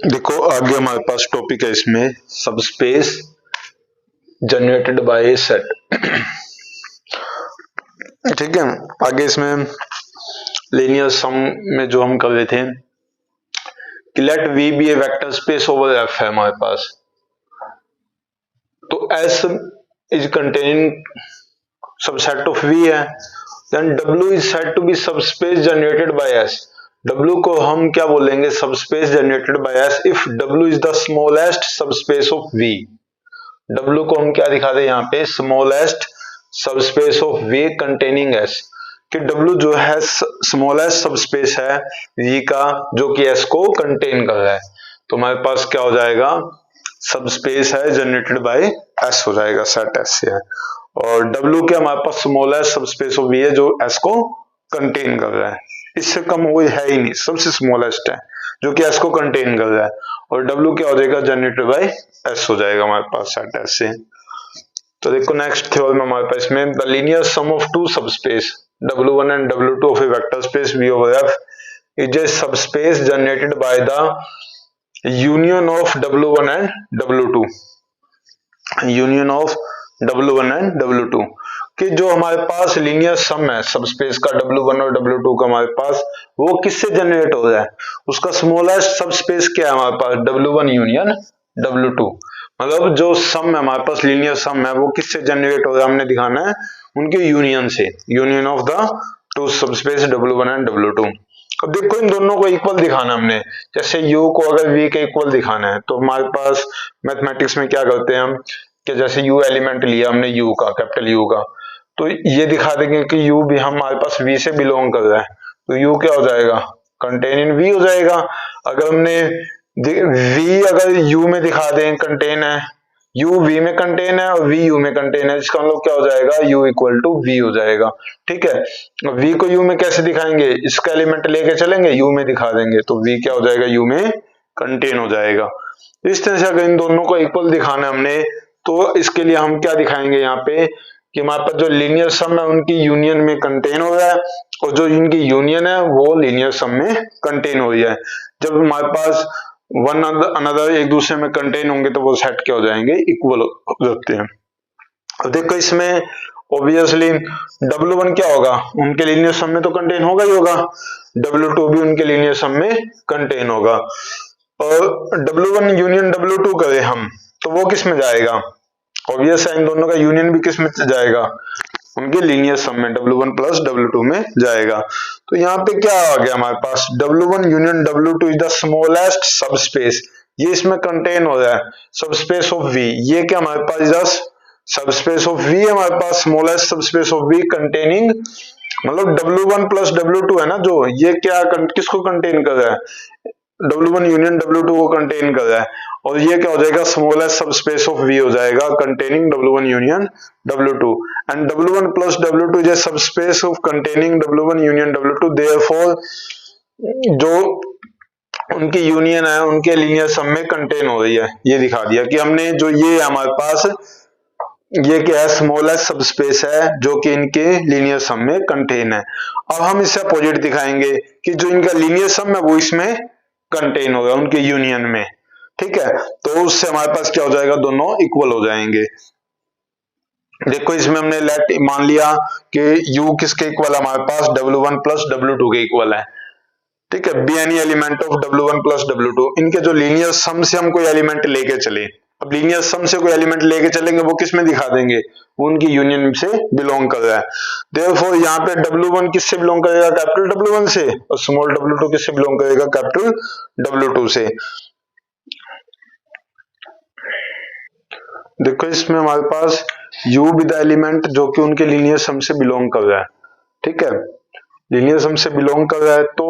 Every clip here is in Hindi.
देखो आगे हमारे पास टॉपिक है इसमें सबस्पेस जनरेटेड बाय सेट। ठीक है, आगे इसमें लीनियर सम में जो हम कर रहे थे कि let we be a vector space over F है हमारे पास, तो S is containing subset of V है, then W is said to be subspace generated by S. W को हम क्या बोलेंगे, subspace generated by S if W is the smallest subspace of V. W को हम क्या दिखा दे यहाँ पे, smallest subspace of V containing S, कि डब्ल्यू जो है स्मॉलेस्ट सबस्पेस है वी का जो कि एस को कंटेन कर रहा है। तो हमारे पास क्या हो जाएगा, सबस्पेस है जनरेटेड बाय एस हो जाएगा, सेट एस से है, और डब्ल्यू के हमारे पास स्मॉलेस्ट सबस्पेस ऑफ वी है जो एस को कंटेन कर रहा है, इससे कम कोई है ही नहीं, सबसे स्मॉलेस्ट है जो कि एस को कंटेन कर रहा है, और डब्ल्यू क्या हो जाएगा, जनरेटेड बाय एस हो जाएगा हमारे पास सेट एस से। तो देखो नेक्स्ट थ्योरम हमारे पास में the linear sum of two subspace W1 and W2 of a vector space V over F is a subspace generated by the union of W1 and W2, union of W1 and W2 कि जो हमारे पास लीनियर सम है सबस्पेस का W1 और W2 का हमारे पास, वो किससे जनरेट हो रहा है, उसका स्मॉलेस्ट सबस्पेस क्या है हमारे पास, W1 यूनियन W2। मतलब जो सम है हमारे पास लीनियर सम है वो किससे जनरेट हो रहा है, हमने दिखाना है उनके यूनियन से, union of the two subspace W1 and W2। अब देखो इन दोनों को इक्वल दिखाना हमने, जैसे U को अगर V के इक्वल दिखाना है तो हमारे पास मैथमेटिक्स में क्या करते हैं हम कि जैसे U एलिमेंट लिया हमने U का, कैपिटल U का, तो ये दिखा देंगे कि U भी हमारे पास V से बिलोंग कर रहा है, तो U क्या हो जाएगा, कंटेन इन V हो जाएगा। अगर हमने V अगर U में दिखा दें कंटेन है, U V में कंटेन है और V U में कंटेन है, इसका हम लोग क्या हो जाएगा, U इक्वल टू V हो जाएगा। ठीक है, V को U में कैसे दिखाएंगे, इसका एलिमेंट लेके चलेंगे U में दिखा देंगे, तो V क्या हो जाएगा, U में कंटेन हो जाएगा। इस तरह से अगर इन दोनों को इक्वल दिखाना है हमने, तो इसके लिए हम क्या दिखाएंगे यहाँ पे कि हमारे पास जो लीनियर सम है उनकी यूनियन में कंटेन हो रहा है, और जो इनकी यूनियन है वो लीनियर सम में कंटेन हो रही है। जब हमारे पास वन अनदर एक दूसरे में कंटेन होंगे तो वो सेट क्या हो जाएंगे, इक्वल हो जाते हैं। अब देखो इसमें ऑब्वियसली W1 क्या होगा, उनके लीनियर सम में तो कंटेन होगा ही होगा, W2 भी उनके लीनियर सम में कंटेन होगा, और W1 यूनियन W2 करें हम तो वो किस में जाएगा, ऑब्वियस है इन दोनों का यूनियन भी किस में जाएगा, उनके लीनियर सम में W1 प्लस W2 में जाएगा। तो यहाँ पे क्या आ गया हमारे पास, W1 union W2 is the smallest subspace, ये इसमें कंटेन हो रहा है सबस्पेस ऑफ V, ये क्या हमारे पास is the subspace of V है हमारे पास, smallest subspace of V containing, मतलब W1 प्लस W2 है ना जो, ये क्या किसको कंटेन कर रहा है, W1 यूनियन W2 को कंटेन कर रहा है, और ये क्या हो जाएगा, स्मॉलेस्ट सबस्पेस ऑफ V हो जाएगा containing W1 union W2, and W1 plus W2 is subspace of containing W1 union W2, therefore जो उनकी यूनियन है उनके लीनियर सम में कंटेन हो रही है। ये दिखा दिया कि हमने जो ये हमारे पास ये क्या है, स्मॉलेस्ट सबस्पेस है जो कि इनके लीनियर सम में कंटेन है। अब हम इससे अपोजिट दिखाएंगे कि जो इनका लीनियर सम है वो इसमें कंटेन होगा उनके यूनियन में। ठीक है, तो उससे हमारे पास क्या हो जाएगा, दोनों इक्वल हो जाएंगे। देखो इसमें हमने लेट मान लिया कि U किसके इक्वल है हमारे पास, W1 प्लस W2 के इक्वल है। ठीक है, be any element of W1 plus W2, इनके जो लीनियर सम से हम कोई एलिमेंट लेके चले, अब लीनियर सम से कोई एलिमेंट लेके चलेंगे वो किस में दिखा देंगे, वो उनकी यूनियन से बिलोंग कर रहा है। देयरफॉर यहाँ पे W1 किससे बिलोंग करेगा, कैपिटल W1 से, और स्मॉल W2 किससे बिलोंग करेगा, कैपिटल W2 से। देखो इसमें हमारे पास U विद एलिमेंट जो कि उनके लीनियर सम से बिलोंग कर रहा है। ठीक है, लीनियर सम से बिलोंग कर रहा है तो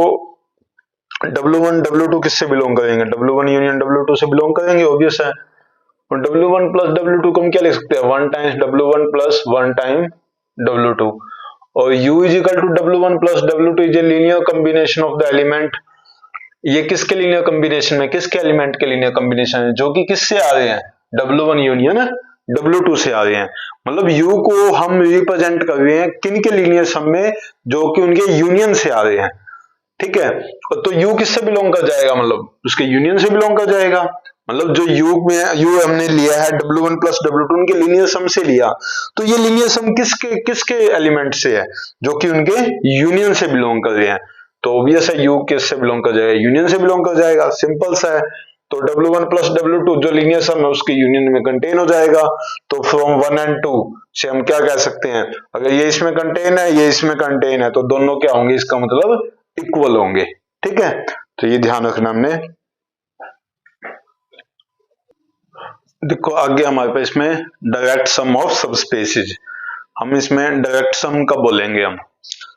W1 W2 किससे बिलोंग करेंगे, W1 यूनियन W2 से बिलोंग करेंगे, ऑब्वियस है। और W1 प्लस W2 को हम क्या लिख सकते हैं, 1 times W1 plus 1 time W2, और U is equal to W1 plus W2 is a linear combination of the element. ये किसके लीनियर कॉम्बिनेशन है, किसके एलिमेंट के लीनियर कॉम्बिनेशन है, जो कि किससे आ रहे हैं, W1 यूनियन W2 से आ रहे हैं। मतलब U को हम रिप्रेजेंट कर रहे हैं किन के लीनियर सम में, जो कि उनके यूनियन से आ रहे हैं। ठीक है। तो U किससे बिलोंग कर जाएगा, मतलब उसके यूनियन से बिलोंग कर जाएगा। मतलब जो U में U हमने लिया है W1 प्लस W2 उनके लीनियर सम से लिया, तो ये लीनियर सम किसके किसके एलिमेंट से है, जो कि उनके यूनियन से बिलोंग कर रहे हैं। तो ऑब्वियस है U किससे बिलोंग कर जाएगा, यूनियन से बिलोंग कर जाएगा, सिंपल सा है। तो W1 प्लस W2 जो लीनियर सम है उसके यूनियन में कंटेन हो जाएगा। तो फ्रॉम 1 एंड 2 से हम क्या कह सकते हैं, अगर ये इसमें कंटेन है ये इसमें कंटेन है तो दोनों क्या होंगे, इसका मतलब इक्वल होंगे। ठीक है, तो ये ध्यान रखना हमने। देखो आगे हमारे पास इसमें डायरेक्ट सम ऑफ सबस्पेसेस, हम इसमें डायरेक्ट सम कब बोलेंगे हम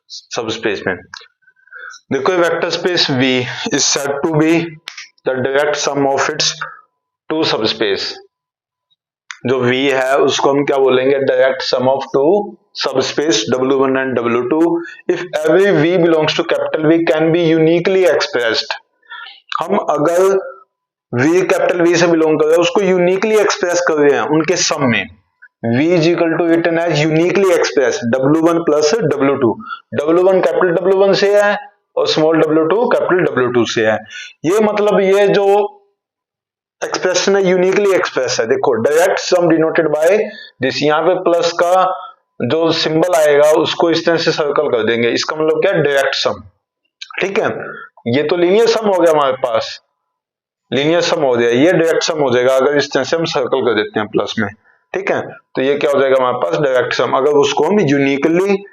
सबस्पेस में। देखो vector space V is said to be the direct sum of its two subspace. जो V है उसको हम क्या बोलेंगे, direct sum of two subspace W1 and W2 if every V belongs to capital V can be uniquely expressed. हम अगर V कैपिटल V से बिलोंग कर रहे हैं उसको यूनिकली एक्सप्रेस कर रहे हैं उनके सम में, V is equal to written as uniquely express W1 plus W2। W1 capital W1 से है और स्मॉल W2 कैपिटल W2 से है। ये मतलब ये जो एक्सप्रेशन है यूनिकली एक्सप्रेस है। देखो direct sum denoted by this, यहाँ पे प्लस का जो सिंबल आएगा उसको इस तरह से सर्कल कर देंगे, इसका मतलब क्या है, डायरेक्ट सम। ठीक है, ये तो लीनियर सम हो गया हमारे पास, लीनियर सम हो गया, ये डायरेक्ट सम हो जाएगा अगर इस तरह से हम सर्कल कर देते हैं प्लस में। ठीक है, तो ये क्या हो जाएगा हमारे पास डायरेक्ट सम, अगर उसको हम यूनिकली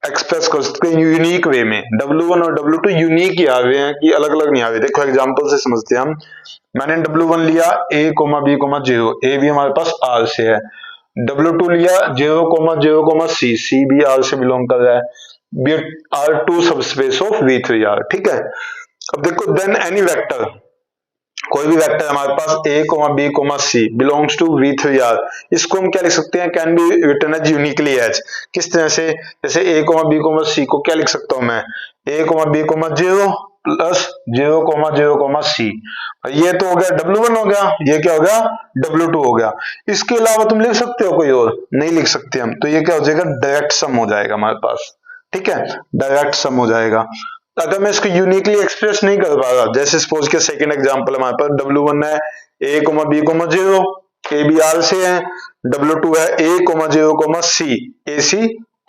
एक्सप्रेस कर सकते हैं यूनिक वे में। W1 और W2 यूनिक ही आ रहे हैं कि अलग अलग नहीं आ रहे। देखो एग्जांपल से समझते हैं हम। मैंने W1 लिया A, B, 0, A भी हमारे पास R से है। W2 लिया 0, 0, C भी R से बिलोंग कर रहा है। Be R2 subspace of V3R। ठीक है, अब देखो देन एनी वेक्टर, कोई भी वेक्टर हमारे पास A, B, C belongs to V3R, इसको हम क्या लिख सकते हैं, can be written as uniquely as. किस तरह से, जैसे A, B, C को क्या लिख सकता हूं मैं, A, B, 0 प्लस 0, 0, C। ये तो हो गया W1 हो गया, ये क्या हो गया W2 हो गया। इसके अलावा तुम लिख सकते हो कोई और, नहीं लिख सकते हम, तो ये क्या हो जाएगा डायरेक्ट सम हो जाएगा हमारे पास। ठीक है, डायरेक्ट सम हो जाएगा। अगर मैं इसको यूनिकली एक्सप्रेस नहीं कर पा रहा, जैसे सपोज के सेकंड एग्जांपल हमारे पास W1 है A, B, 0, A भी R से है, W2 है A, 0, C, AC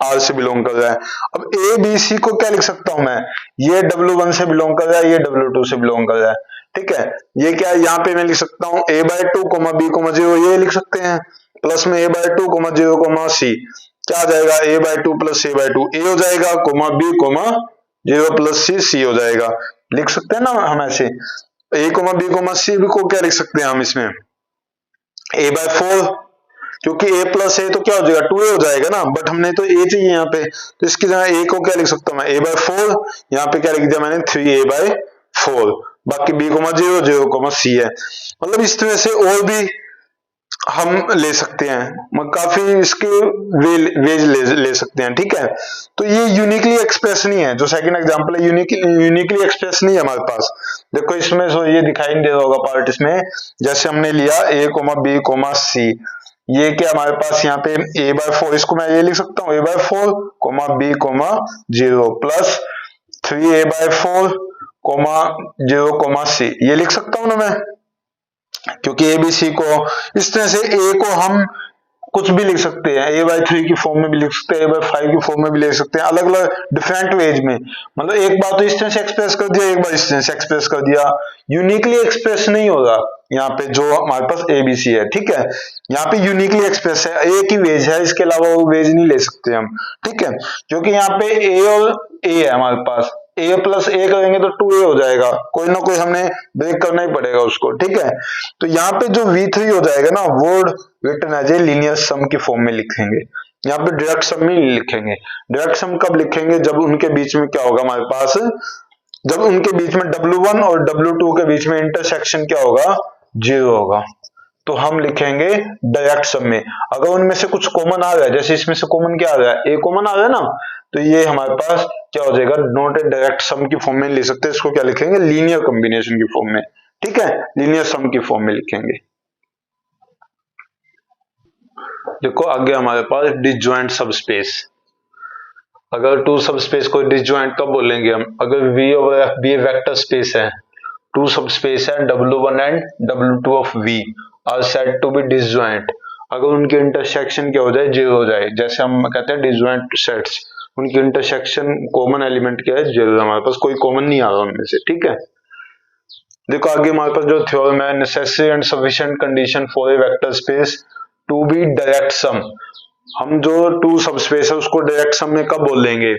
R से बिलोंग कर रहा है। अब A, B, C को क्या लिख सकता हूं मैं, ये W1 से बिलोंग कर रहा है, ये W2 से बिलोंग कर रहा है। ठीक है, ये क्या है, यहाँ पे मैं लिख सकता हूँ A/2, B, 0 ये लिख सकते हैं, प्लस में A/2, 0, C क्या आ जाएगा, A/2 प्लस A/2 A हो जाएगा, B, 0 प्लस C हो जाएगा। लिख सकते हैं ना हम ऐसे, A, B, C को क्या लिख सकते हैं हम इसमें, A/4, क्योंकि A प्लस A तो क्या हो जाएगा 2A हो जाएगा ना, बट हमने तो A चाहिए यहाँ पे, तो इसकी जगह A को क्या लिख सकता हूँ मैं, A/4, यहाँ पे क्या लिख दिया मैंने 3A/4, बाकी B, 0, 0, C है। मतलब इस तरह से और भी हम ले सकते हैं, काफी इसके वेज ले सकते हैं। ठीक है, तो ये यूनिकली एक्सप्रेस नहीं है, जो सेकंड एग्जांपल है यूनिकली एक्सप्रेस नहीं है हमारे पास। देखो इसमें सो ये दिखाई नहीं दे रहा होगा पार्ट इसमें, जैसे हमने लिया A, B, C, ये क्या हमारे पास यहाँ पे A/4, इसको मैं ये लिख सकता हूँ A/4, B, 0 plus 3A/4, 0, C ये लिख सकता हूँ ना मैं, क्योंकि ABC को इस तरह से A को हम कुछ भी लिख सकते हैं, A/3 की फॉर्म में भी लिख सकते हैं, A/5 की फॉर्म में भी लिख सकते हैं, अलग अलग डिफरेंट वेज में। मतलब एक बार तो इस तरह से एक्सप्रेस कर दिया, एक बार इस तरह से एक्सप्रेस कर दिया, यूनिकली एक्सप्रेस नहीं होगा यहाँ पे जो हमारे पास ABC है। ठीक है, यहाँ पे यूनिकली एक्सप्रेस है, एक ही वेज है, इसके अलावा वो वेज नहीं ले सकते हम। ठीक है, क्योंकि यहाँ पे A और A है हमारे पास, A प्लस A करेंगे तो 2A हो जाएगा, कोई ना कोई हमने ब्रेक करना ही पड़ेगा उसको। ठीक है, तो यहाँ पे जो V3 हो जाएगा ना, वो रिटन एज ए लीनियर सम की फॉर्म में लिखेंगे, यहाँ पे डायरेक्ट सम में लिखेंगे। डायरेक्ट सम कब लिखेंगे, जब उनके बीच में क्या होगा हमारे पास, जब उनके बीच में W1 और W2 के बीच में इंटरसेक्शन क्या होगा, 0 होगा, तो हम लिखेंगे डायरेक्ट सम में। अगर उनमें से कुछ कॉमन आ रहा है, जैसे इसमें से कॉमन क्या आ रहा है, A कॉमन आ रहा है ना, तो ये हमारे पास क्या हो जाएगा, नॉट ए डायरेक्ट सम की फॉर्म में ले सकते हैं, इसको क्या लिखेंगे, लीनियर कॉम्बिनेशन की फॉर्म में। ठीक है, लीनियर सम की फॉर्म में लिखेंगे। देखो आगे हमारे पास डिसजॉइंट सबस्पेस। अगर टू सब स्पेस को डिसजॉइंट कब बोलेंगे हम, अगर V और F भी वेक्टर स्पेस है, टू सब स्पेस है W1 and W2 of V are said to be disjoint, अगर उनकी इंटरसेक्शन क्या हो जाए, 0 हो जाए, जैसे हम कहते हैं डिसजॉइंट सेट्स, उनकी इंटरसेक्शन कॉमन एलिमेंट क्या है, 0, हमारे पास कोई कॉमन नहीं आ रहा उनमें से, ठीक है। देखो आगे हमारे पास जो थ्योरम है, necessary and sufficient condition for a vector space to be direct sum, हम जो टू सब स्पेस है उसको डायरेक्ट सम में कब बोल देंगे,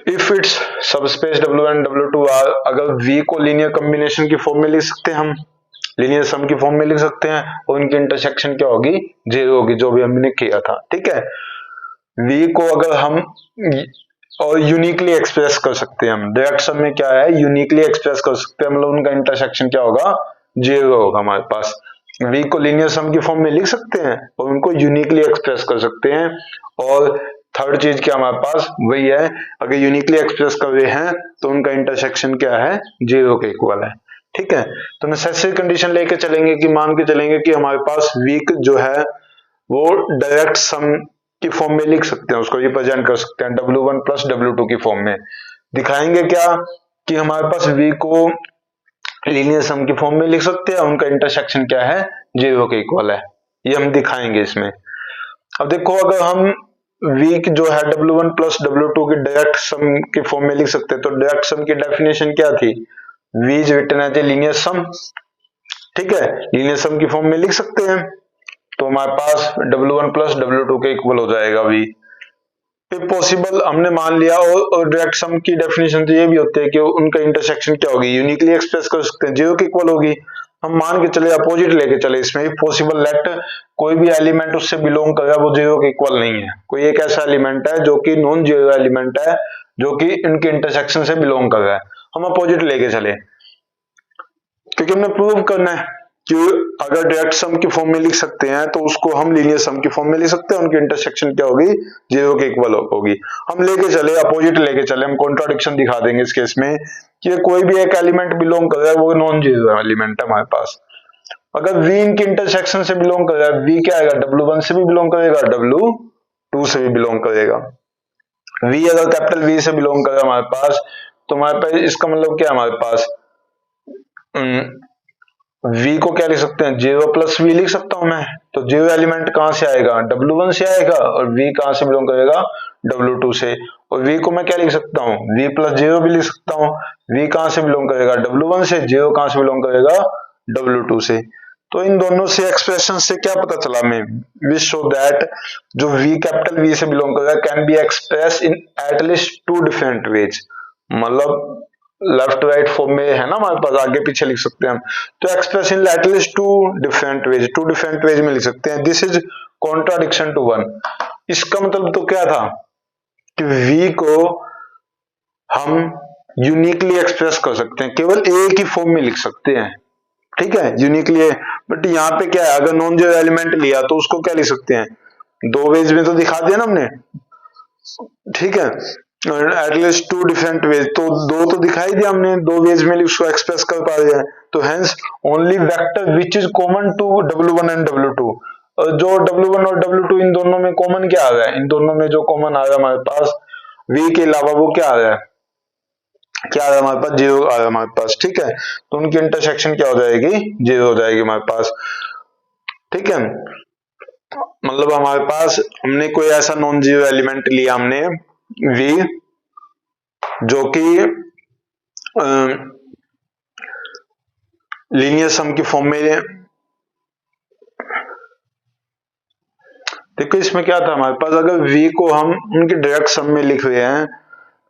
if its subspace W1 W2 are, अगर V को लीनियर कॉम्बिनेशन की फॉर्म में लिख सकते हैं, हम लीनियर सम की फॉर्म में लिख सकते हैं, और इनकी इंटरसेक्शन क्या होगी, 0 होगी, जो भी हमने किया था, ठीक है। V को अगर हम और यूनिकली एक्सप्रेस कर सकते हैं, हम डायरेक्ट सम में क्या है, यूनिकली एक्सप्रेस कर सकते हैं, मतलब उनका इंटरसेक्शन क्या होगा, 0 होगा हमारे पास। V को लीनियर सम की फॉर्म में लिख सकते हैं और उनको यूनिकली एक्सप्रेस कर सकते हैं, और थर्ड चीज क्या हमारे पास वही है, अगर यूनिकली एक्सप्रेस कर रहे हैं तो उनका इंटरसेक्शन क्या है, 0 के इक्वल है, ठीक है। तो नेसेसरी कंडीशन लेके चलेंगे कि मान के चलेंगे कि हमारे पास वीक जो है वो डायरेक्ट सम की फॉर्म में लिख सकते हैं, उसको रिप्रेजेंट कर सकते हैं W1 प्लस W2 की फॉर्म में, दिखाएंगे क्या कि हमारे पास V को लीनियर सम की फॉर्म में लिख सकते हैं, उनका इंटरसेक्शन क्या है, 0 के इक्वल है, ये हम दिखाएंगे इसमें। अब देखो अगर हम V जो है W1 प्लस W2 की डायरेक्ट सम की फॉर्म में लिख सकते हैं, तो डायरेक्ट सम की डेफिनेशन क्या थी, V is written as a linear sum, ठीक है, लीनियर सम की फॉर्म में लिख सकते हैं, तो हमारे पास W1 प्लस W2 के इक्वल हो जाएगा V। इफ पॉसिबल हमने मान लिया, और डायरेक्ट सम की डेफिनेशन तो ये भी होती है कि उनका इंटरसेक्शन क्या होगी, यूनिकली एक्सप्रेस कर सकते हैं, 0 के इक्वल होगी, हम मान के चले अपोजिट लेके चले इसमें, इफ पॉसिबल लेट कोई भी एलिमेंट उससे बिलोंग कर रहा है वो 0 के इक्वल नहीं है, कोई एक ऐसा एलिमेंट है जो कि नॉन 0 एलिमेंट है जो कि इनके इंटरसेक्शन से बिलोंग कर रहा है, हम अपोजिट लेके चले, क्योंकि हमने प्रूव करना है कि अगर डायरेक्ट सम की फॉर्म में लिख सकते हैं तो उसको हम लीनियर सम की फॉर्म में लिख सकते हैं, उनकी इंटरसेक्शन क्या होगी, 0 के इक्वल होगी, हम लेके चले अपोजिट लेके चले, हम कॉन्ट्राडिक्शन दिखा देंगे इस केस में कि कोई भी एक एलिमेंट बिलोंग कर रहा है वो नॉन 0 एलिमेंट है हमारे पास, अगर V इनकी इंटरसेक्शन से बिलोंग कर रहा है, V क्या आएगा, W1 से भी बिलोंग करेगा, W2 से भी बिलोंग करेगा, V अगर कैपिटल V से बिलोंग कर रहा है हमारे पास, तो हमारे पास इसका मतलब क्या है, हमारे पास V को क्या लिख सकते हैं, 0 प्लस V लिख सकता हूं मैं, तो 0 एलिमेंट कहां से आएगा, W1 से आएगा, और V कहां से बिलोंग करेगा, W2 से, और V को मैं क्या लिख सकता हूं, V प्लस 0 भी लिख सकता हूं, V कहां से बिलोंग करेगा, W1 से, 0 कहां से बिलोंग करेगा, W2 से। तो इन दोनों से एक्सप्रेशन से क्या पता चला हमें, वी शो दैट जो V कैपिटल V से बिलोंग कर रहा है can be express in at least 2 different ways, मतलब लेफ्ट राइट फॉर्म में है ना हमारे पास, आगे पीछे लिख सकते हैं हम, तो express in at least 2 different ways में लिख सकते हैं, दिस इज कॉन्ट्राडिक्शन टू 1, इसका मतलब तो क्या था कि V को हम यूनिकली एक्सप्रेस कर सकते हैं, केवल एक ही फॉर्म में लिख सकते हैं, ठीक है, यूनिकली, बट यहाँ पे क्या है, अगर नॉन 0 एलिमेंट लिया तो उसको क्या लिख सकते हैं, 2 वेज में तो दिखा दिया ना हमने, ठीक है, एटलीस्ट 2 डिफरेंट वेज, तो 2 तो दिखाई दिया हमने, 2 वेज में उसको एक्सप्रेस कर पा रहे हैं, तो hence only vector which is common to W1 and W2, जो W1 और W2 इन दोनों में कॉमन क्या आ रहा है, इन दोनों में जो कॉमन आ रहा है हमारे पास V के अलावा वो क्या आ रहा है, क्या आ रहा है हमारे पास, 0 आ रहा है हमारे पास, ठीक है, तो उनकी इंटरसेक्शन क्या हो जाएगी, 0 हो जाएगी हमारे पास, ठीक है, मतलब हमारे पास हमने कोई ऐसा नॉन 0 एलिमेंट लिया हमने V जो कि लीनियर सम की फॉर्म में, देखो इसमें क्या था हमारे पास, अगर V को हम उनके डायरेक्ट सम में लिख रहे हैं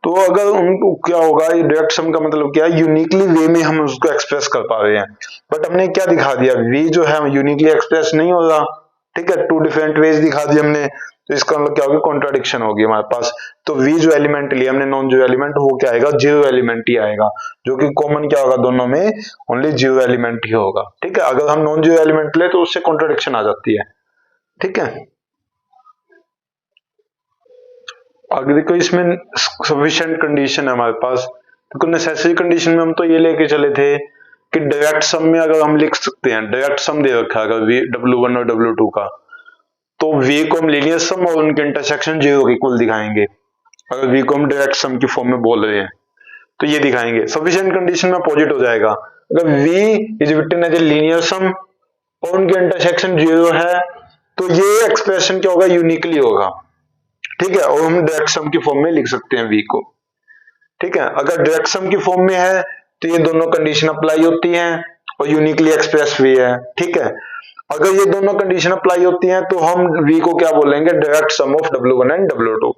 तो अगर उनको क्या होगा, ये डायरेक्ट सम का मतलब क्या है, यूनिकली वे में हम उसको एक्सप्रेस कर पा रहे हैं, बट हमने क्या दिखा दिया, V जो है यूनिकली एक्सप्रेस नहीं हो रहा, ठीक है, 2 डिफरेंट वेज दिखा दिए हमने, तो इसका मतलब क्या होगी, कॉन्ट्राडिक्शन होगी हमारे पास, तो V जो एलिमेंट लिया हमने नॉन 0 एलिमेंट, वो क्या आएगा, 0 एलिमेंट ही आएगा, जो कि कॉमन क्या होगा दोनों में, ओनली 0 एलिमेंट ही होगा, ठीक है, अगर हम नॉन 0 एलिमेंट ले तो उससे कॉन्ट्राडिक्शन आ जाती है, ठीक है। आगे देखो इसमें सफिशिएंट कंडीशन है हमारे पास, देखो नेसेसरी कंडीशन में हम तो ये लेके चले थे कि डायरेक्ट सम में अगर हम लिख सकते हैं, डायरेक्ट सम दे रखा है अगर W1 और W2 का, तो v को हम लीनियर सम और उनके इंटरसेक्शन 0 के इक्वल दिखाएंगे। अगर v को हम डायरेक्ट सम की फॉर्म में बोल रहे हैं तो ये दिखाएंगे। सफिशिएंट कंडीशन में अपोजिट हो जाएगा। अगर v is written as a linear sum और उनके इंटरसेक्शन 0 है तो ये एक्सप्रेशन क्या होगा, यूनिकली होगा। ठीक है, और हम डायरेक्ट सम की फॉर्म में लिख सकते हैं v को। ठीक है, अगर डायरेक्ट सम की फॉर्म में है तो ये दोनों कंडीशन अप्लाई होती हैं और यूनिकली एक्सप्रेस v है। ठीक है, अगर ये दोनों कंडीशन अप्लाई होती हैं तो हम v को क्या बोलेंगे, direct sum of W1 and W2।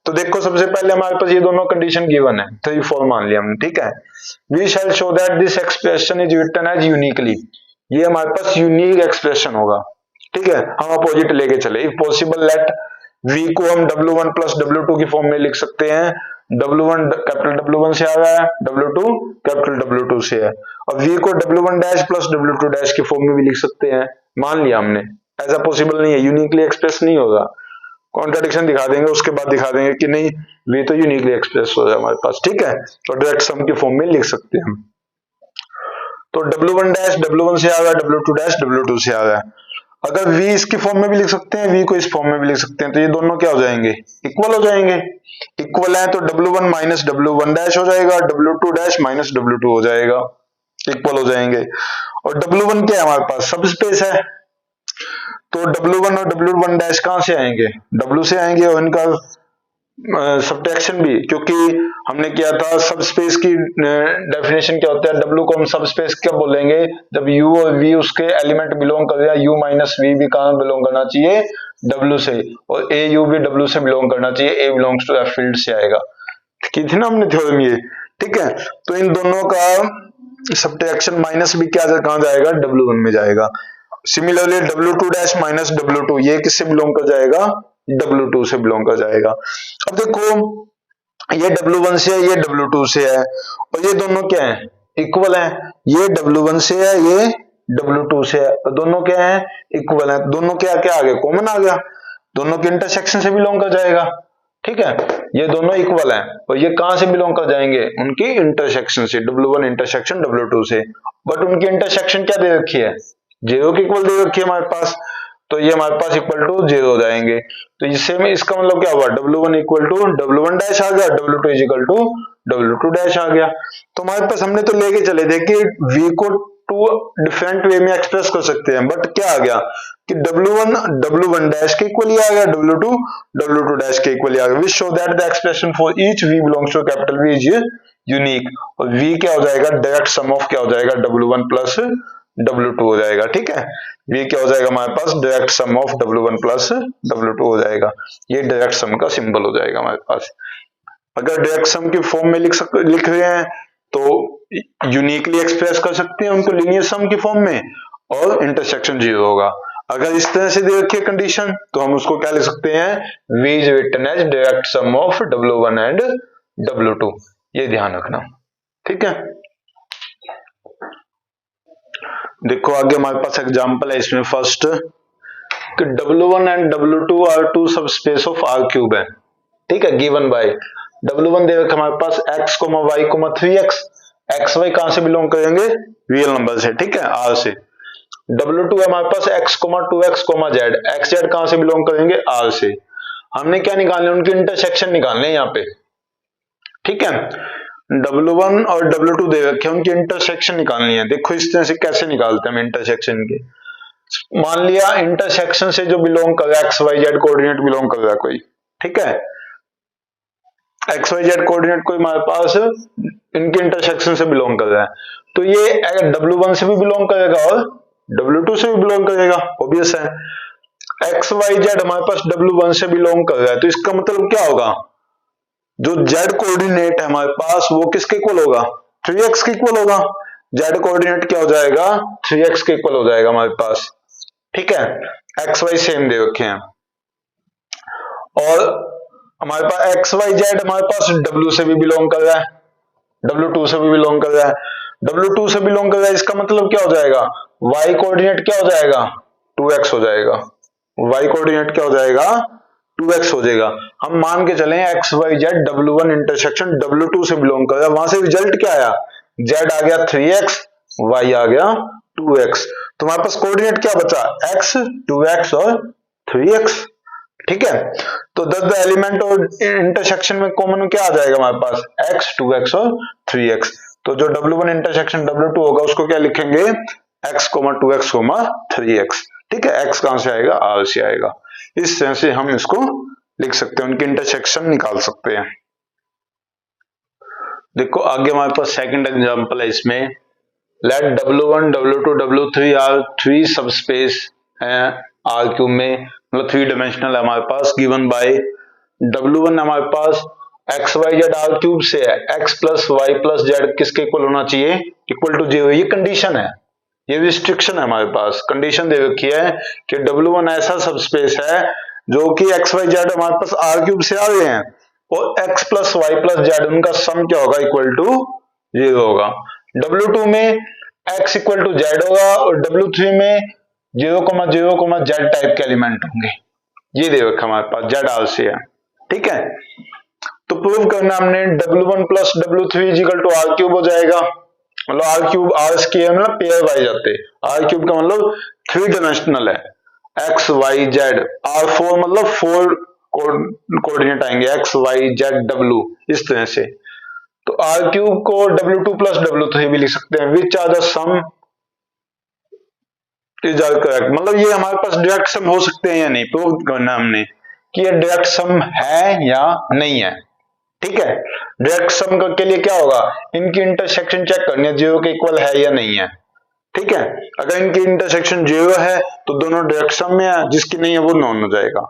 तो देखो सबसे पहले हमारे पास ये दोनों कंडीशन गिवन है, 3 4 मान लिया हमने। ठीक है, we shall show that this expression is written as uniquely, ये हमारे पास यूनिक एक्सप्रेशन होगा। ठीक है, हम अपोजिट लेके चले। इफ पॉसिबल लेट v को हम W1 प्लस W2 की फॉर्म में लिख सकते हैं। W1 कैपिटल W1 से आ रहा है, W2 कैपिटल W2 से है, और v को W1 dash plus W2 dash की फॉर्म में भी लिख सकते हैं। मान लिया हमने, ऐसा पॉसिबल नहीं है, यूनिकली एक्सप्रेस नहीं होगा। कॉन्ट्रडिक्शन दिखा देंगे, उसके बाद दिखा देंगे कि नहीं v तो यूनिकली एक्सप्रेस हो जाए हमारे पास। ठीक है, तो डायरेक्ट सम की फॉर्म में लिख सकते हैं हम। तो W1 डैश W1 से आ रहा है, W2 डैश W2 से आ रहा है। अगर v इसकी फॉर्म में भी लिख सकते हैं, v को इस फॉर्म में भी लिख सकते हैं, तो ये दोनों क्या हो जाएंगे, इक्वल हो जाएंगे। इक्वल है तो W1 माइनस W1 डैश हो जाएगा, W2 डैश माइनस W2 हो जाएगा, इक्वल हो जाएंगे। और W1 क्या है हमारे पास, सब स्पेस है, तो W1 और W1 डैश कहां से आएंगे, W से आएंगे, और इनका सब्ट्रैक्शन भी, क्योंकि हमने किया था सब स्पेस की डेफिनेशन क्या होता है, W को हम सब स्पेस क्या बोलेंगे, जब U और V उसके एलिमेंट बिलोंग कर रहा है, U माइनस V भी कहां बिलोंग करना चाहिए, W से, और AU भी W से बिलोंग करना चाहिए, A belongs to F field से आएगा। की थी ना हमने थ्योरम ये। ठीक है, तो इन दोनों का सब्ट्रैक्शन माइनस भी क्या कहां जाएगा, W1 में जाएगा। Similarly W2 dash minus W2 ये किससे बिलोंग कर जाएगा, W2 से बिलोंग कर जाएगा। अब देखो ये W1 से है, ये W2 से है, और ये दोनों क्या है, इक्वल है। ये W1 से है, ये W2 से है, और दोनों क्या है, इक्वल है। दोनों क्या क्या आ गया, कॉमन आ गया, दोनों के इंटरसेक्शन से बिलोंग कर जाएगा। ठीक है, ये दोनों इक्वल है, और ये कहां से बिलोंग कर जाएंगे, उनकी इंटरसेक्शन से, W1 इंटरसेक्शन W2 से। बट उनकी इंटरसेक्शन क्या दे रखी है, 0 के इक्वल दे रखी है हमारे पास, तो ये हमारे पास इक्वल टू 0 हो जाएंगे। तो इससे में इसका मतलब क्या हुआ, W1 equal to W1 dash आ गया, W2 is equal to W2 dash आ गया। तो हमारे पास हमने तो लेके चले थे कि V को 2 डिफरेंट वे में एक्सप्रेस कर सकते हैं, बट क्या आ गया कि W1 W1 डैश के इक्वल ही आ गया, W2 W2 डैश के इक्वल ही आ गया। We show that the expression for each V belongs to capital V is unique, और V क्या हो जाएगा, डायरेक्ट सम ऑफ क्या हो जाएगा, W1 प्लस W2 हो जाएगा। ठीक है, ये क्या हो जाएगा हमारे पास, direct sum of W1 plus W2 हो जाएगा। ये डायरेक्ट सम का सिंबल हो जाएगा हमारे पास। अगर डायरेक्ट सम की फॉर्म में लिख रहे हैं तो यूनिकली एक्सप्रेस कर सकते हैं उनको लीनियर सम की फॉर्म में, और इंटरसेक्शन 0 होगा। अगर इस तरह से दे रखी है कंडीशन तो हम उसको क्या लिख सकते हैं, V is written as direct sum of W1 and W2। ये ध्यान रखना। ठीक है, देखो आगे हमारे पास एग्जांपल है इसमें फर्स्ट कि W1 and W2 are two subspace of R cube है। ठीक है, गिवन बाय W1 दे रखा हमारे पास x, y, 3x, xy कहां से बिलोंग करेंगे, रियल नंबर से। ठीक है, R से। W2 है हमारे पास x, 2x, z, x z कहां से बिलोंग करेंगे, R से। हमने क्या निकालने, उनके इंटरसेक्शन निकालने हैं यहाँ पे। ठीक है, W1 और W2 दे रखे, उनकी इंटरसेक्शन निकालनी है। देखो इस तरह से कैसे निकालते हैं हम इंटरसेक्शन के। मान लिया इंटरसेक्शन से जो बिलोंग कर रहा है, x y z coordinate belong कर रहा है कोई। ठीक है, एक्स वाई जेड कोऑर्डिनेट कोई हमारे पास इनके इंटरसेक्शन से बिलोंग कर रहा है, तो ये अगर W1 से भी बिलोंग करेगा और W2 से भी बिलोंग करेगा, ऑब्वियस है। एक्स वाई जेड हमारे पास W1 से बिलोंग कर रहा है, तो इसका मतलब क्या होगा, जो z कोऑर्डिनेट है हमारे पास वो किसके इक्वल होगा, 3x के इक्वल होगा। z कोऑर्डिनेट क्या हो जाएगा, 3x के इक्वल हो जाएगा हमारे पास। ठीक है, एक्स वाई सेम दे रखे हैं, और हमारे पास एक्स वाई जेड हमारे पास W से भी बिलोंग कर रहा है, W2 से भी बिलोंग कर रहा है, W2 से बिलोंग कर रहा है, इसका मतलब क्या हो जाएगा, y कोऑर्डिनेट क्या हो जाएगा, 2x हो जाएगा। y कोऑर्डिनेट क्या हो जाएगा, 2x हो जाएगा। हम मान के चले x y Z W1 intersection W2 से बिलोंग कर रहा है, वहां से रिजल्ट क्या आया, z आ गया 3x, y आ गया 2x, तो हमारे पास कोऑर्डिनेट क्या बचा, x, 2x और 3x, ठीक है। तो द एलिमेंट और इंटरसेक्शन में कॉमन क्या आ जाएगा हमारे पास, x, 2x और 3x। तो जो W1 इंटरसेक्शन W2 होगा उसको क्या लिखेंगे, x, 2x, 3x, ठीक है। x कहां से आएगा, r से आएगा। इस तरह से हम इसको लिख सकते हैं, उनकी इंटरसेक्शन निकाल सकते हैं। देखो आगे हमारे पास सेकंड एग्जांपल है इसमें, late W1, W2, W3 are 3 subspace हैं R³ में, मतलब 3 डायमेंशनल है हमारे पास, गिवन बाय W1 हमारे पास x y z R³ से है, x plus y plus z किसके इक्वल होना चाहिए, इक्वल टू 0। ये कंडीशन है, ये रिस्ट्रिक्शन है हमारे पास, कंडीशन दे रखी है कि W1 ऐसा सबस्पेस है जो कि x y z हमारे पास R³ से आ रहे हैं और x plus y plus z उनका सम क्या होगा, इक्वल टू 0 होगा। W2 में x इक्वल टू जेड होगा और W3 में 0,0, जेड टाइप के एलिमेंट होंगे। ये दे रखा हमारे पास, जेड आर से है, ठीक है। तो प्रूव करना हमने W1 plus W3 equal to R³ हो जाएगा, मतलब R³ R स्क्वायर मतलब पेयर वाइज आते, R³ का मतलब 3 डायमेंशनल है, x y z, R4 मतलब 4 कोऑर्डिनेट आएंगे, x y z w, इस तरह से। तो R³ को W2 प्लस W3 भी लिख सकते हैं, which are the sum is R correct, मतलब ये हमारे पास डायरेक्ट सम हो सकते हैं या नहीं, प्रूव करना हमने कि ये डायरेक्ट सम है या नहीं है, ठीक है। डायरेक्ट सम के लिए क्या होगा, इनकी इंटरसेक्शन चेक करनी है, 0 के इक्वल है या नहीं है, ठीक है। अगर इनकी इंटरसेक्शन 0 है तो दोनों डायरेक्ट सम में है, जिसकी नहीं है वो नॉन हो जाएगा।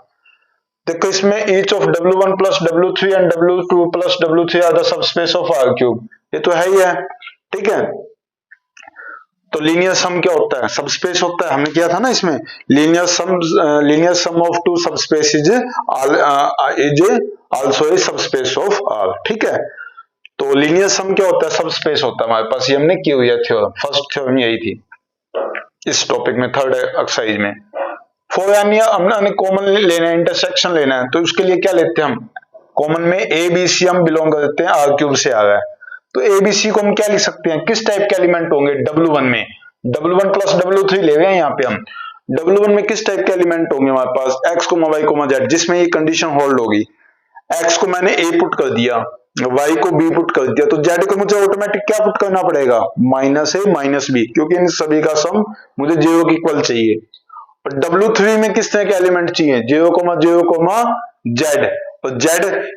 देखो इसमें each of W1 plus W3 and W2 plus W3 are the subspace of R³, ये तो है ही है, ठीक है। तो लीनियर सम क्या होता है, सबस्पेस होता है, हमने किया था ना इसमें, linear sum of two subspace is also a subspace of R, ठीक है। तो लीनियर सम क्या होता है, सबस्पेस होता है हमारे पास, ये हमने की हुई है थ्योरम, फर्स्ट थ्योरम यही थी इस टॉपिक में, थर्ड एक्सरसाइज में। फॉर हमने कॉमन लेना है, इंटरसेक्शन लेना है, तो उसके लिए क्या लेते हैं हम, कॉमन में ABC हम बिलोंग करते हैं, R³ से आ रहा है, तो ABC को हम क्या लिख सकते हैं, किस टाइप के एलिमेंट होंगे W1 में, W1 प्लस W3 ले रहे हैं यहाँ पे हम, W1 में किस टाइप के एलिमेंट होंगे हमारे पास, x, y, z, जिसमें ये कंडीशन होल्ड होगी। x को मैंने A पुट कर दिया, y को B पुट कर दिया, तो z को मुझे ऑटोमेटिक क्या पुट करना पड़ेगा, -a माइनस b, क्योंकि इन सभी का सम मुझे 0 के इक्वल चाहिए। और W3 में किस तरह के एलिमेंट चाहिए, 0,0, z, और z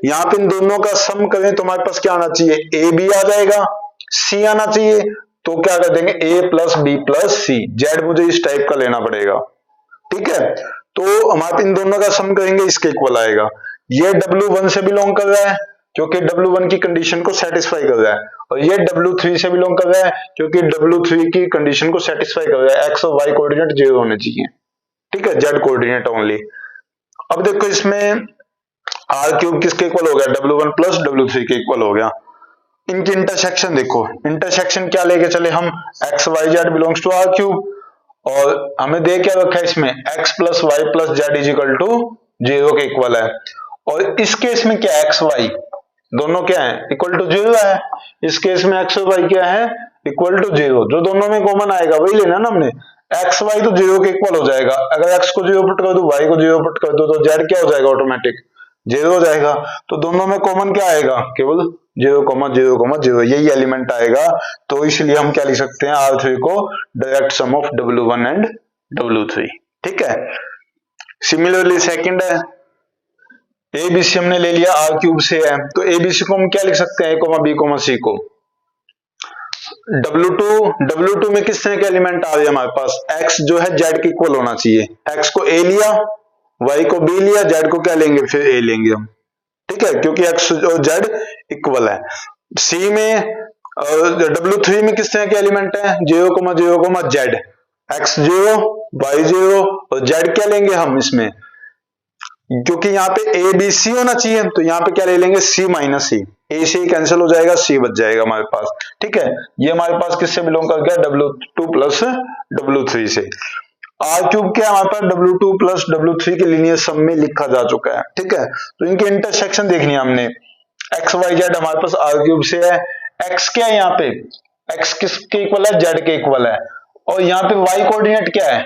यहाँ पे इन दोनों का सम करें तो हमारे पास क्या आना चाहिए, a b आ जाएगा, c आना चाहिए, तो क्या कर देंगे a plus b plus c, z मुझे इस टाइप का लेना पड़ेगा, ठीक है। तो हमारे इन दोनों का सम करेंगे, इसके इक्वल आएगा। ये W1 से बिलोंग कर रहा है क्योंकि W1 की कंडीशन को सेटिस्फाई कर रहा है, और ये W3 से बिलोंग कर रहा है क्योंकि W3 की कंडीशन को सेटिस्फाई कर रहा है, x और y कोऑर्डिनेट 0 होने चाहिए, ठीक है, z कोऑर्डिनेट ओनली। अब देखो इसमें R³ किसके इक्वल हो गया, W1 प्लस W3 के इक्वल हो गया। इनकी इंटरसेक्शन देखो, इंटरसेक्शन क्या लेके चले हम, x y z belongs to R³, और हमें दे क्या रखा है इसमें, x plus y plus z is equal to 0 के इक्वल है, और इस केस में क्या है, x y दोनों क्या है, इक्वल टू 0 है। इस केस में x और y क्या है, इक्वल टू 0, जो दोनों में कॉमन आएगा वही लेना ना हमने, x y तो 0 के इक्वल हो जाएगा, अगर x को 0 पुट कर दो, y को 0 पुट कर दो, तो z क्या हो जाएगा, ऑटोमेटिक 0 हो जाएगा। तो दोनों में कॉमन क्या आएगा, केवल 0,0,0, यही एलिमेंट आएगा। तो इसलिए हम क्या लिख सकते हैं, R3 को direct sum of W1 and W3, ठीक है। सिमिलरली सेकंड है, ABC हमने ले लिया, R³ से है, तो ABC को हम क्या लिख सकते हैं, A, B, C को। W2 में किस तरह के एलिमेंट आ रहे हैं हमारे पास, x जो है z के इक्वल होना चाहिए, x को A लिया, y को B लिया, z को क्या लेंगे, फिर A लेंगे हम, ठीक है, क्योंकि x और z इक्वल है। C में W3 में किस तरह के एलिमेंट है, 0,0, z, x 0, y 0, और z क्या लेंगे हम इसमें, क्योंकि यहाँ पे A B C होना चाहिए, तो यहाँ पे क्या ले लेंगे, C माइनस C, A से कैंसिल हो जाएगा, C बच जाएगा हमारे पास, ठीक है। ये हमारे पास किससे बिलोंग कर गया, W2 प्लस W3 से। R³ क्या हमारे पास W2 प्लस W3 के लीनियर सम में लिखा जा चुका है, ठीक है। तो इनके इंटरसेक्शन देखनी है हमने, x y z हमारे पास R³ से है, x क्या है यहाँ पे, x किसके इक्वल है, z के इक्वल है, और यहाँ पे y कोऑर्डिनेट क्या है,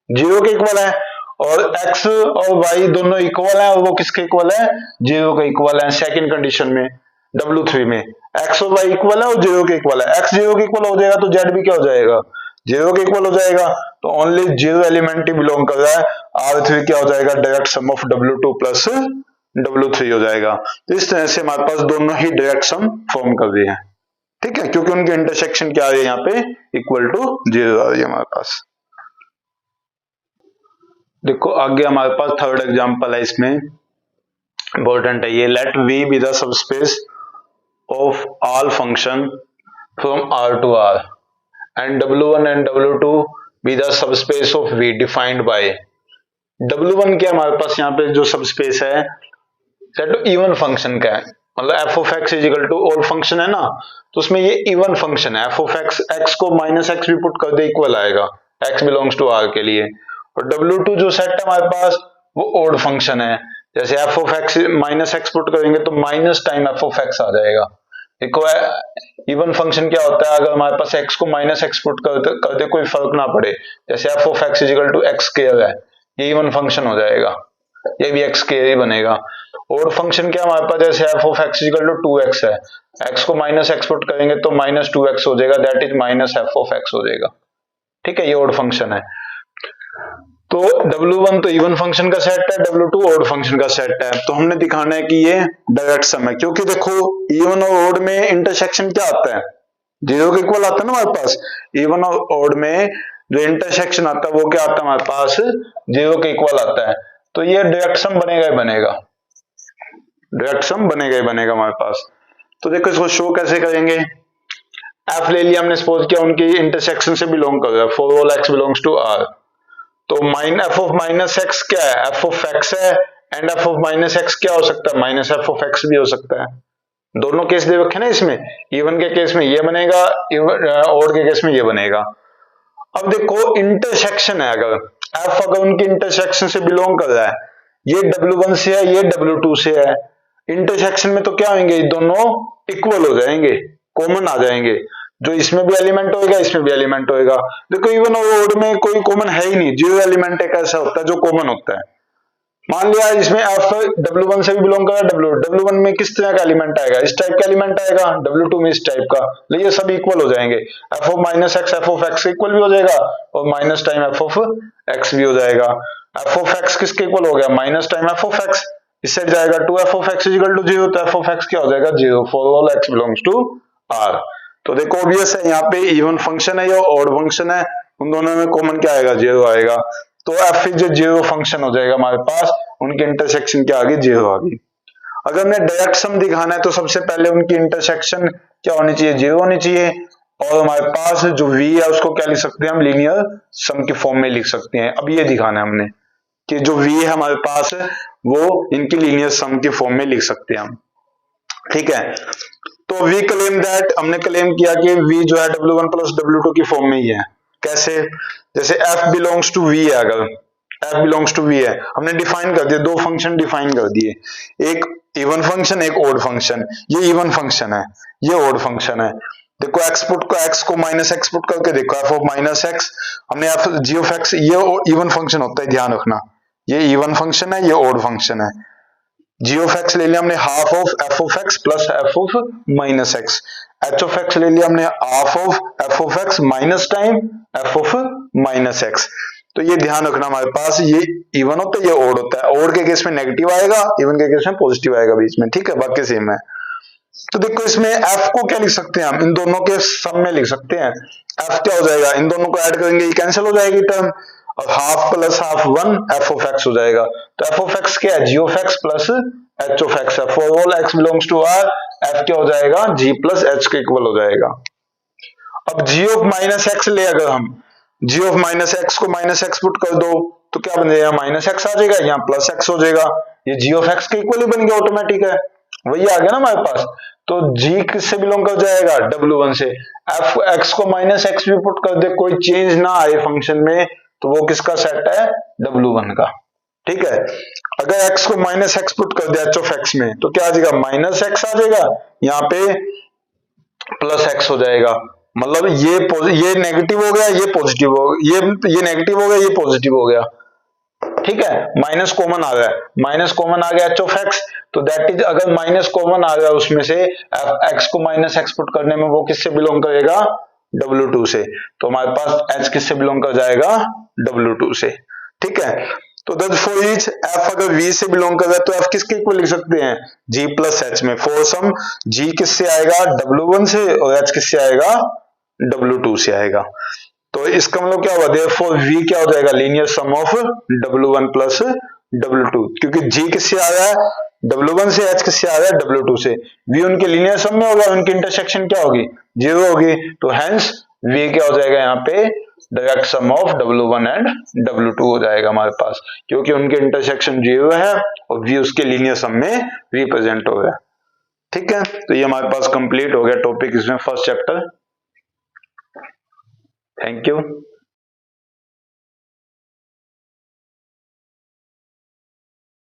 0 के इक्वल है, और x और y दोनों इक्वल है और वो किसके इक्वल है, 0 के इक्वल है। सेकंड कंडीशन में W3 में x और y इक्वल है और 0 के इक्वल है। x 0 के इक्वल हो जाएगा तो z भी क्या हो जाएगा, 0 के इक्वल हो जाएगा। तो ओनली 0 एलिमेंट ही बिलोंग कर रहा है। R3 क्या हो जाएगा, direct sum of W2 plus W3 हो जाएगा। तो इस तरह से हमारे पास दोनों ही डायरेक्ट सम फॉर्म कर रहे हैं, ठीक है, क्योंकि उनके इंटरसेक्शन क्या आ रही है यहाँ पे, इक्वल टू 0 आ रही है हमारे पास। देखो आगे हमारे पास थर्ड एग्जांपल है, इसमें इंपॉर्टेंट है ये, let V be the subspace of all function from R to R and W1 and W2 be the subspace of V defined by. W1 क्या हमारे पास यहाँ पे जो सबस्पेस है सेट इवन फंक्शन का है, मतलब f of x is equal to odd function है ना, तो उसमें ये इवन फंक्शन है। एफ ऑफ एक्स, एक्स को माइनस एक्स भी पुट कर दे इक्वल आएगा, एक्स बिलोंग्स टू आर के लिए। और W2 जो सेट है हमारे पास वो ऑड फंक्शन है, जैसे F of X minus X put करेंगे तो minus time F of X आ जाएगा। देखो इवन फंक्शन क्या होता है, अगर हमारे पास एक्स को माइनस एक्स पुट करते कोई फर्क ना पड़े, जैसे F of x is equal to X square है, ये इवन फंक्शन हो जाएगा, ये भी एक्स स्क्वायर ही बनेगा। ऑड फंक्शन क्या हमारे पास, जैसे F of x is equal to 2x है, एक्स को माइनस एक्स पुट करेंगे तो माइनस 2x हो जाएगा, that is minus F of x हो जाएगा, ठीक है, ये ऑड फंक्शन है। तो W1 तो इवन फंक्शन का सेट है, W2 ऑड फंक्शन का सेट है। तो हमने दिखाना है कि ये डायरेक्ट सम है, क्योंकि देखो इवन और ऑड में इंटरसेक्शन क्या आता है, 0 के इक्वल आता है ना हमारे पास। इवन और ऑड में जो इंटरसेक्शन आता है वो क्या आता है हमारे पास, 0 के इक्वल आता है। तो ये डायरेक्ट सम बनेगा ही बनेगा, डायरेक्ट सम बनेगा ही बनेगा हमारे पास। तो देखो इसको शो कैसे करेंगे, एफ ले लिया हमने, सपोज किया उनकी इंटरसेक्शन से बिलोंग कर रहा है, for all x belongs to R. तो एफ ऑफ माइनस एक्स क्या है, एफ ऑफ एक्स है, and f of minus x क्या हो सकता है, माइनस एफ ऑफ एक्स भी हो सकता है। दोनों केस दे रखे ना इसमें, इवन के केस में ये बनेगा, ऑड के केस में ये बनेगा। अब देखो इंटरसेक्शन है, अगर एफ अगर उनकी इंटरसेक्शन से बिलोंग कर रहा है, ये W1 से है, ये W2 से है, इंटरसेक्शन में तो क्या होंगे, दोनों इक्वल हो जाएंगे, कॉमन आ जाएंगे, जो इसमें भी एलिमेंट होएगा इसमें भी एलिमेंट होएगा। देखो इवन और ऑड में कोई कॉमन है ही नहीं, 0 एलिमेंट एक ऐसा होता है जो कॉमन होता है। मान लिया इसमें एफ W1 से भी बिलोंग कर रहा है, W1 में किस तरह का एलिमेंट आएगा, इस टाइप का एलिमेंट आएगा, W2 में इस टाइप का, ये सब इक्वल हो जाएंगे। F of minus x f of x equal भी हो जाएगा और minus time F of x भी हो जाएगा। एफ ऑफ एक्स किसके इक्वल हो गया, minus time F of x, इससे जाएगा 2 f of x equal to 0, तो एफ ऑफ एक्स क्या हो जाएगा, 0 for all x belongs to R. तो देखो ऑब्वियस है, यहाँ पे इवन फंक्शन है या ऑड फंक्शन है, उन दोनों में कॉमन क्या आएगा, 0 आएगा। तो एफ इज 0 फंक्शन हो जाएगा हमारे पास, उनके इंटरसेक्शन क्या आ गई, 0 आ गई। अगर हमने डायरेक्ट सम दिखाना है तो सबसे पहले उनकी इंटरसेक्शन क्या होनी चाहिए, 0 होनी चाहिए, और हमारे पास जो V है उसको क्या लिख सकते हैं हम, लीनियर सम के फॉर्म में लिख सकते हैं। अब ये दिखाना है हमने कि जो V है हमारे पास वो इनकी लीनियर सम के फॉर्म में लिख सकते हैं हम, ठीक है। तो वी क्लेम दैट, हमने क्लेम किया कि V जो है W1 प्लस W2 की फॉर्म में ही है। कैसे, जैसे f बिलोंग्स टू V है, अगर f बिलोंग्स टू V है, हमने डिफाइन कर दिया, दो फंक्शन डिफाइन कर दिए, एक इवन फंक्शन एक ऑड फंक्शन। ये इवन फंक्शन है, ये ऑड फंक्शन है। देखो x को माइनस एक्स पुट करके देखो, f ऑफ माइनस एक्स, हमने g ऑफ x, ये इवन फंक्शन होता है, ध्यान रखना, ये इवन फंक्शन है, ये ऑड फंक्शन है। g ऑफ x ले लिया हमने half of f of x plus f of minus x, h of x ले लिया हमने half of f of x minus time f of minus x. तो ये ध्यान रखना, हमारे पास ये इवन होता है, ये ऑड होता है, ऑड के केस में नेगेटिव आएगा, इवन के केस में पॉजिटिव आएगा बीच में, ठीक है, बाकी सेम है। तो देखो इसमें f को क्या लिख सकते हैं हम, इन दोनों के सम में लिख सकते हैं। f क्या हो जाएगा, इन दोनों को ऐड करेंगे, ये कैंसिल हो जाएगी टर्म, और half plus half 1 f of x हो जाएगा। तो f ऑफ x क्या है, g of x plus h of x है, for all x belongs to r, f क्या हो जाएगा, g प्लस h के इक्वल हो जाएगा। अब g ऑफ माइनस x ले, अगर हम g ऑफ माइनस x को माइनस x पुट कर दो तो क्या बन जाएगा, माइनस x आ जाएगा, यहाँ प्लस x हो जाएगा, ये g ऑफ x के इक्वल ही बन गया, ऑटोमेटिक है, वही आ गया ना हमारे पास। तो g किससे बिलोंग कर जाएगा, W1 से। f x को माइनस x भी पुट कर दे, कोई चेंज ना आए फंक्शन में, तो वो किसका सेट है, W1 का, ठीक है। अगर x को माइनस x पुट कर दिया h ऑफ x में, तो क्या आ जाएगा, माइनस x आ जाएगा, यहाँ पे प्लस x हो जाएगा, मतलब ये नेगेटिव हो गया, ये पॉजिटिव हो गया, ये नेगेटिव हो गया, ये पॉजिटिव हो गया। ठीक है, माइनस कॉमन आ गया, माइनस कॉमन आ गया एच ऑफ एक्स, तो दैट इज अगर माइनस कॉमन आ गया उसमें से एक्स को माइनस एक्स पुट करने में वो किससे बिलोंग करेगा, W2 से, तो हमारे पास h किससे बिलोंग कर जाएगा, W2 से, ठीक है। तो फॉर ईच f अगर v से बिलोंग कर रहा है तो f किसके इक्वल लिख सकते हैं, g प्लस h में, फॉर सम g किससे आएगा, W1 से, और h किससे आएगा, W2 से आएगा। तो इसका मतलब क्या हुआ, देयरफॉर v क्या हो जाएगा, linear sum of W1 plus W2, क्योंकि g किससे आ रहा है, W1 से, h किससे आ रहा है, W2 से, v उनके लीनियर सम में होगा, उनकी इंटरसेक्शन क्या होगी, 0 होगी, तो हेंस v क्या हो जाएगा यहाँ पे, direct sum of W1 and W2 हो जाएगा हमारे पास, क्योंकि उनके इंटरसेक्शन 0 है और v उसके लीनियर सम में रिप्रेजेंट हो गया, ठीक है। तो ये हमारे पास कंप्लीट हो गया टॉपिक इसमें फर्स्ट चैप्टर। Thank you.